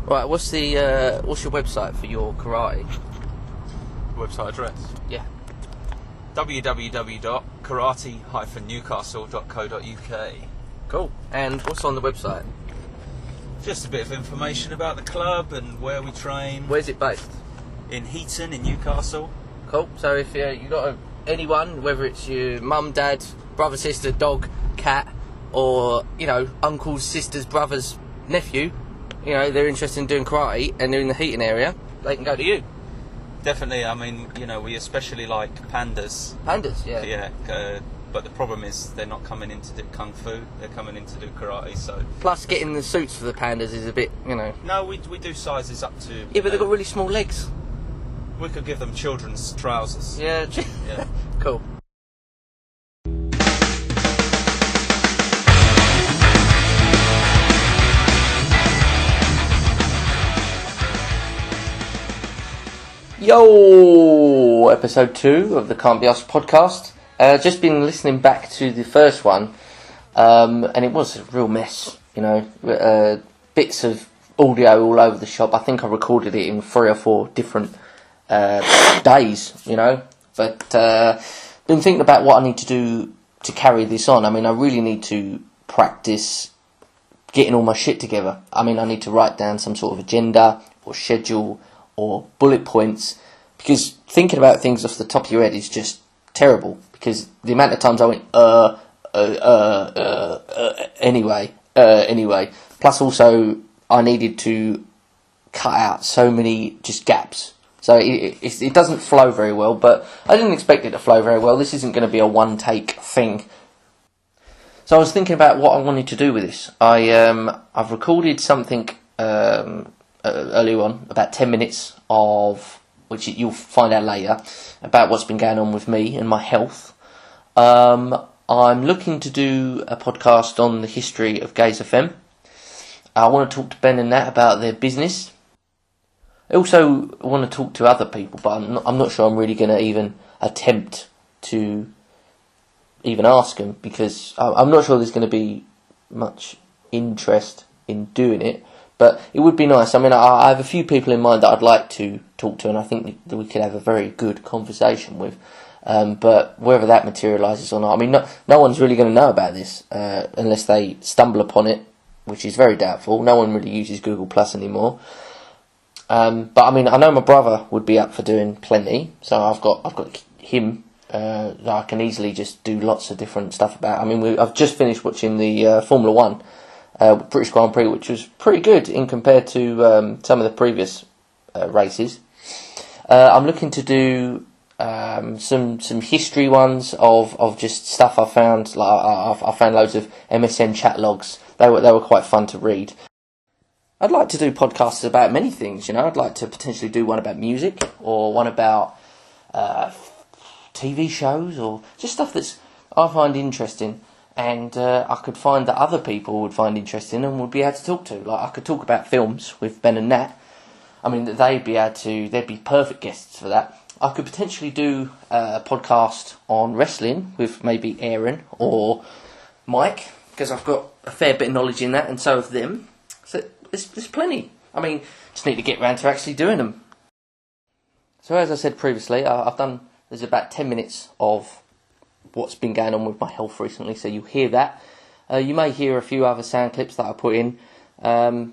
Right, what's your website for your karate? Website address? Yeah. www.karate-newcastle.co.uk. Cool. And what's on the website? Just a bit of information about the club and where we train. Where's it based? In Heaton, in Newcastle. Cool. So if you got anyone, whether it's your mum, dad, brother, sister, dog, cat, or uncles, sisters, brothers, nephew, they're interested in doing karate and they're in the Heaton area, they can go to you. Definitely. I mean, we especially like pandas. Pandas, yeah. Yeah. But the problem is they're not coming in to do kung fu. They're coming in to do karate. So. Plus, getting the suits for the pandas is a bit, No, we do sizes up to. Yeah, but they've got really small legs. We could give them children's trousers. Yeah. Yeah. Cool. Yo! Episode 2 of the Can't Be Asked podcast. Just been listening back to the first one, and it was a real mess, bits of audio all over the shop. I think I recorded it in 3 or 4 different days, but been thinking about what I need to do to carry this on. I mean, I really need to practice getting all my shit together. I mean, I need to write down some sort of agenda or schedule or bullet points, because thinking about things off the top of your head is just terrible, because the amount of times I went anyway, plus also I needed to cut out so many just gaps, so it doesn't flow very well, but I didn't expect it to flow very well. This isn't going to be a one take thing. So I was thinking about what I wanted to do with this. I've recorded something earlier on, about 10 minutes of, which you'll find out later, about what's been going on with me and my health. I'm looking to do a podcast on the history of Gaze FM. I want to talk to Ben and Nat about their business. I also want to talk to other people, but I'm not sure I'm really going to even attempt to even ask them, because I'm not sure there's going to be much interest in doing it. But it would be nice. I mean, I have a few people in mind that I'd like to talk to, and I think that we could have a very good conversation with. But whether that materialises or not, I mean, no one's really going to know about this unless they stumble upon it, which is very doubtful. No one really uses Google Plus anymore. But I mean, I know my brother would be up for doing plenty, so I've got him that I can easily just do lots of different stuff about. I mean, I've just finished watching the Formula 1. British Grand Prix, which was pretty good in compared to some of the previous races. I'm looking to do some history ones of just stuff I found. Like I found loads of MSN chat logs. They were quite fun to read. I'd like to do podcasts about many things. I'd like to potentially do one about music, or one about TV shows, or just stuff that's I find interesting. And I could find that other people would find interesting and would be able to talk to. Like, I could talk about films with Ben and Nat. I mean, they'd be perfect guests for that. I could potentially do a podcast on wrestling with maybe Aaron or Mike, because I've got a fair bit of knowledge in that, and so have them. So there's plenty. I mean, just need to get round to actually doing them. So as I said previously, there's about 10 minutes of what's been going on with my health recently, so you hear that. You may hear a few other sound clips that I put in. And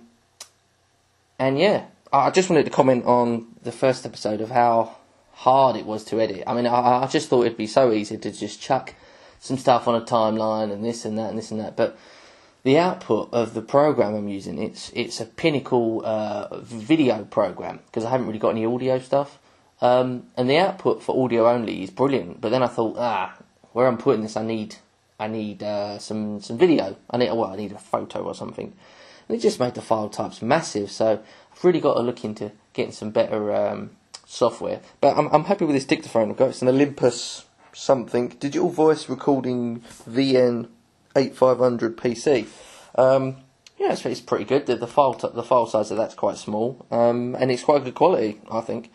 yeah, I just wanted to comment on the first episode of how hard it was to edit. I mean, I just thought it'd be so easy to just chuck some stuff on a timeline and this and that and this and that. But the output of the program I'm using, it's a Pinnacle video program, because I haven't really got any audio stuff. And the output for audio only is brilliant. But then I thought, where I'm putting this, I need some video. I need a photo or something. And it just made the file types massive. So I've really got to look into getting some better software. But I'm happy with this dictaphone I've got. It's an Olympus something digital voice recording VN 8500 PC. Yeah, it's pretty good. The file size of that's quite small, and it's quite good quality, I think.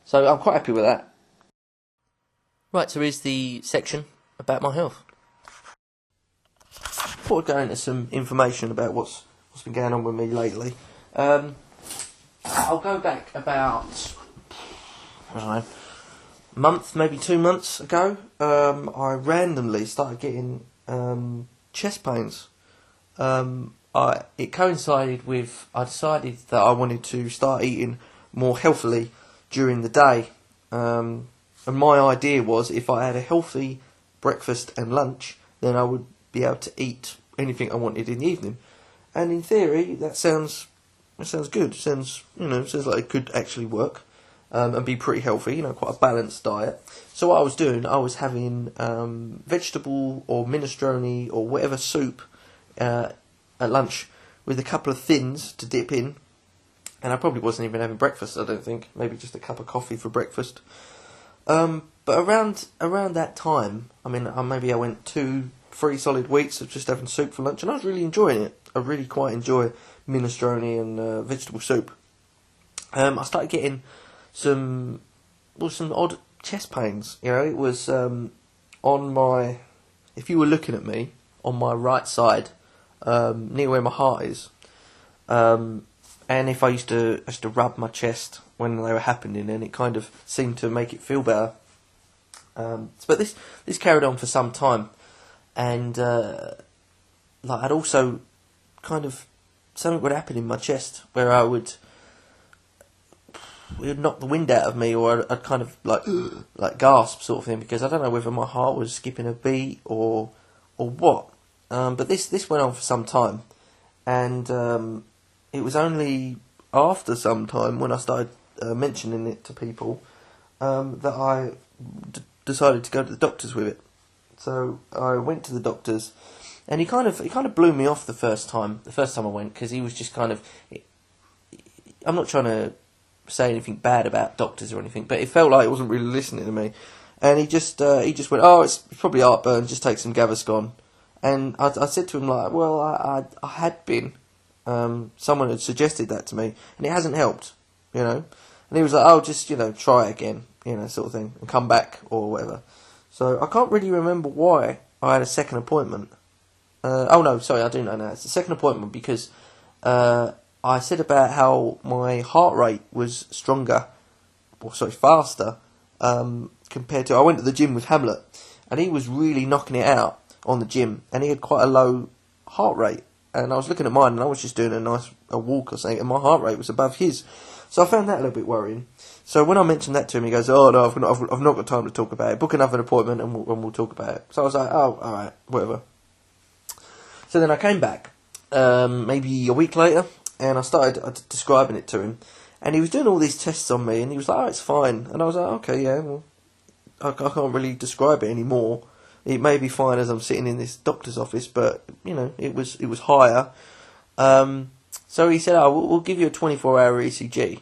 So I'm quite happy with that. Right, so here's the section about my health. Before I go into some information about what's been going on with me lately, I'll go back about, I don't know, month, maybe 2 months ago. I randomly started getting chest pains. It coincided with, I decided that I wanted to start eating more healthily during the day. And my idea was, if I had a healthy breakfast and lunch, then I would be able to eat anything I wanted in the evening. And in theory, that sounds good. Sounds like it could actually work, and be pretty healthy. Quite a balanced diet. So what I was doing, I was having vegetable or minestrone or whatever soup at lunch with a couple of thins to dip in. And I probably wasn't even having breakfast, I don't think. Maybe just a cup of coffee for breakfast. But around that time, maybe I went 2-3 solid weeks of just having soup for lunch, and I was really enjoying it. I really quite enjoy minestrone and vegetable soup. I started getting some odd chest pains. It was on my, if you were looking at me, on my right side, near where my heart is. And if I used to rub my chest when they were happening, and it kind of seemed to make it feel better. But this carried on for some time, and I'd also kind of, something would happen in my chest where it would knock the wind out of me, or I'd kind of like gasp sort of thing, because I don't know whether my heart was skipping a beat or what. But this went on for some time, and it was only after some time, when I started mentioning it to people, that I decided to go to the doctors with it. So I went to the doctors, and he kind of blew me off the first time I went, because he was just kind of, I'm not trying to say anything bad about doctors or anything, but it felt like he wasn't really listening to me. And he just went, "Oh, it's probably heartburn, just take some Gaviscon." And I said to him, well, I had been. Someone had suggested that to me, and it hasn't helped, And he was like, "Oh, just, try it again, sort of thing, and come back, or whatever." So I can't really remember why I had a second appointment. Oh no, sorry, I do know now. It's a second appointment because I said about how my heart rate was stronger, faster, compared to, I went to the gym with Hamlet, and he was really knocking it out on the gym, and he had quite a low heart rate. And I was looking at mine, and I was just doing a walk or something, and my heart rate was above his. So I found that a little bit worrying. So when I mentioned that to him, he goes, "Oh no, I've not got time to talk about it. Book another appointment, and we'll talk about it." So I was like, "Oh, all right, whatever." So then I came back, maybe a week later, and I started describing it to him, and he was doing all these tests on me, and he was like, "Oh, it's fine," and I was like, "Okay, yeah, well, I can't really describe it anymore. It may be fine as I'm sitting in this doctor's office, but it was higher." So he said, "Oh, we'll give you a 24-hour ECG,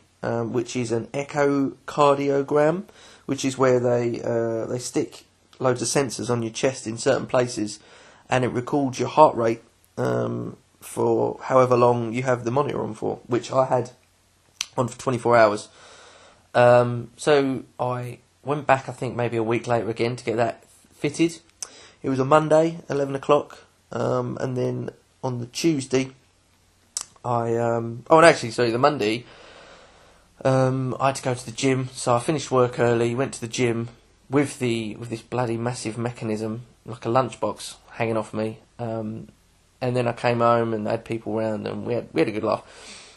which is an echocardiogram, which is where they stick loads of sensors on your chest in certain places, and it records your heart rate for however long you have the monitor on for," which I had on for 24 hours. So I went back, I think maybe a week later again, to get that fitted. It was a Monday, 11 o'clock, and then on the Tuesday, the Monday, I had to go to the gym, so I finished work early, went to the gym with this bloody massive mechanism, like a lunchbox, hanging off me, and then I came home and had people around, and we had a good laugh.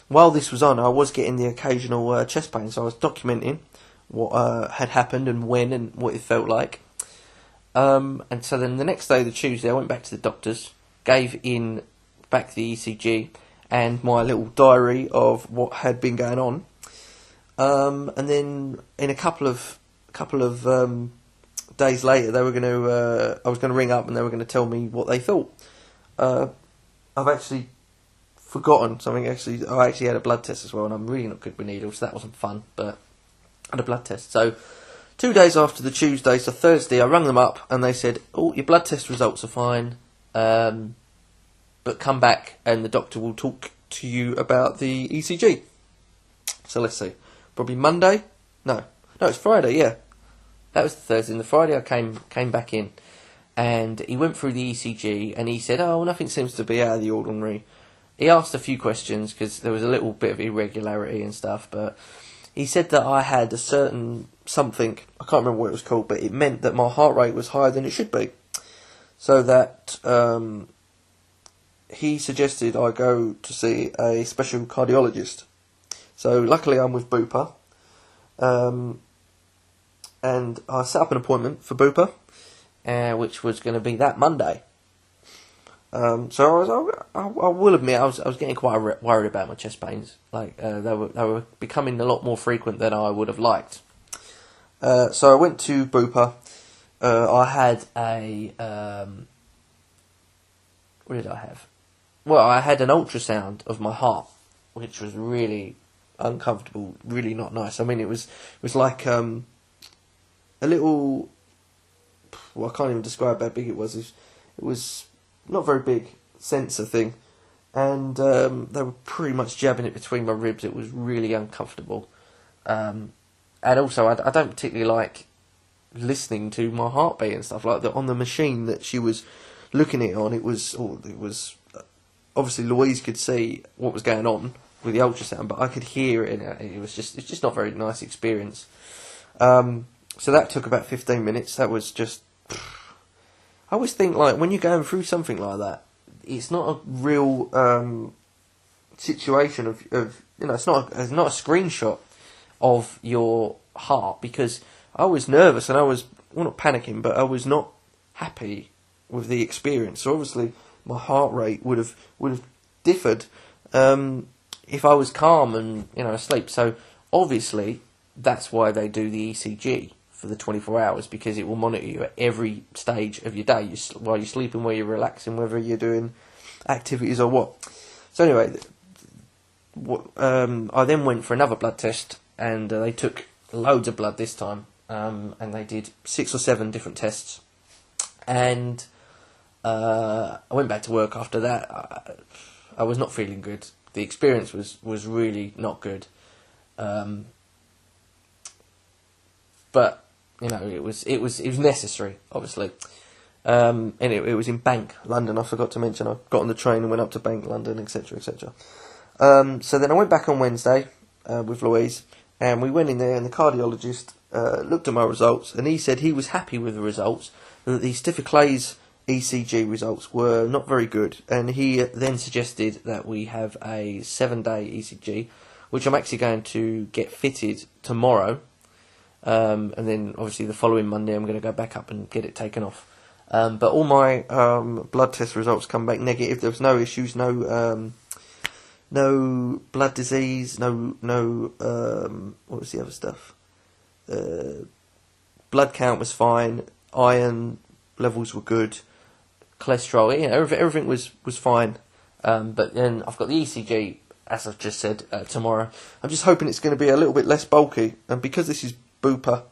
While this was on, I was getting the occasional chest pain, so I was documenting what had happened and when and what it felt like. And so then the next day, the Tuesday, I went back to the doctors, gave in back the ECG and my little diary of what had been going on. And then in a couple of days later, I was going to ring up and they were going to tell me what they thought. I've actually forgotten something. I actually had a blood test as well, and I'm really not good with needles, so that wasn't fun. But I had a blood test. So 2 days after the Tuesday, so Thursday, I rang them up and they said, "Oh, your blood test results are fine, but come back and the doctor will talk to you about the ECG." So let's see, probably Monday? No, it's Friday, yeah. That was the Thursday, and the Friday I came back in, and he went through the ECG, and he said, "Oh, nothing seems to be out of the ordinary." he asked a few questions because there was a little bit of irregularity and stuff, but he said that I had a certain something, I can't remember what it was called, but it meant that my heart rate was higher than it should be. So that he suggested I go to see a special cardiologist. So luckily I'm with Bupa, and I set up an appointment for Bupa, which was going to be that Monday. So I will admit I was getting quite worried about my chest pains. Like they were becoming a lot more frequent than I would have liked. So I went to Bupa. I had what did I have? Well, I had an ultrasound of my heart, which was really uncomfortable, really not nice. I mean, it was like a little. Well, I can't even describe how big it was. It was not very big sensor thing, and they were pretty much jabbing it between my ribs. It was really uncomfortable, and also I don't particularly like listening to my heartbeat and stuff like that on the machine that she was looking at it on. It was obviously Louise could see what was going on with the ultrasound, but I could hear it, and it's just not a very nice experience. So that took about 15 minutes. That was just. I always think, like, when you're going through something like that, it's not a real situation of it's not a screenshot of your heart, because I was nervous and I was, well, not panicking, but I was not happy with the experience. So obviously my heart rate would have differed if I was calm and asleep. So obviously that's why they do the ECG for the 24 hours, because it will monitor you at every stage of your day, while you're sleeping, while you're relaxing, whether you're doing activities or what. So anyway, I then went for another blood test, and they took loads of blood this time, and they did 6 or 7 different tests, and I went back to work after that. I was not feeling good. The experience was really not good, but it was necessary, obviously. And it was in Bank, London. I forgot to mention. I got on the train and went up to Bank, London, etc., etc. So then I went back on Wednesday with Louise, and we went in there, and the cardiologist looked at my results, and he said he was happy with the results, and that the Stiffer-Clays ECG results were not very good, and he then suggested that we have a 7-day ECG, which I'm actually going to get fitted tomorrow. And then obviously the following Monday I'm going to go back up and get it taken off. But all my blood test results come back negative. There was no issues, no blood disease, no what was the other stuff? Blood count was fine, iron levels were good, cholesterol, everything was fine. But then I've got the ECG, as I've just said, tomorrow. I'm just hoping it's going to be a little bit less bulky, and because this is Bupa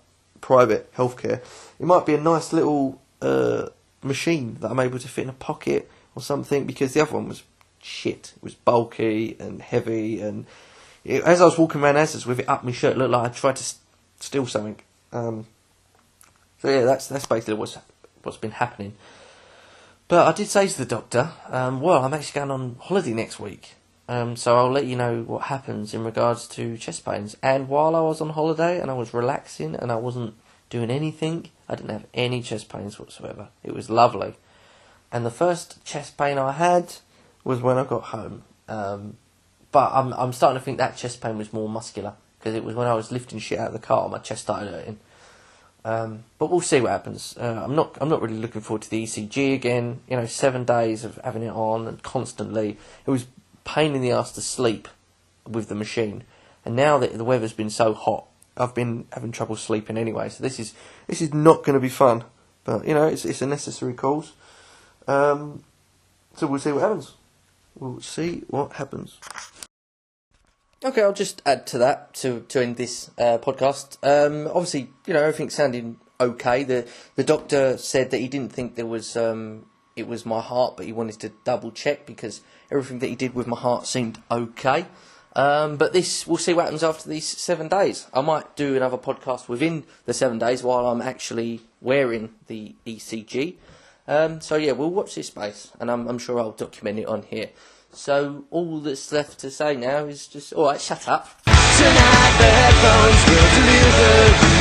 private healthcare, it might be a nice little machine that I'm able to fit in a pocket or something, because the other one was shit. It was bulky and heavy, and as I was walking around Asda's with it up my shirt, it looked like I tried to steal something. So yeah, that's basically what's been happening. But I did say to the doctor, well, I'm actually going on holiday next week. So I'll let you know what happens in regards to chest pains. And while I was on holiday and I was relaxing and I wasn't doing anything, I didn't have any chest pains whatsoever. It was lovely. And the first chest pain I had was when I got home. But I'm starting to think that chest pain was more muscular, because it was when I was lifting shit out of the car, my chest started hurting. But we'll see what happens. I'm not really looking forward to the ECG again. 7 days of having it on and constantly. It was pain in the ass to sleep with the machine, and now that the weather's been so hot, I've been having trouble sleeping anyway. So this is not going to be fun, but it's a necessary cause. So we'll see what happens. Okay, I'll just add to that to end this podcast. Obviously, everything's sounding okay. The doctor said that he didn't think there was it was my heart, but he wanted to double check, because everything that he did with my heart seemed okay. But we'll see what happens after these 7 days. I might do another podcast within the 7 days while I'm actually wearing the ECG. So yeah, we'll watch this space, and I'm sure I'll document it on here. So all that's left to say now is just, alright, shut up. Tonight the headphones will deliver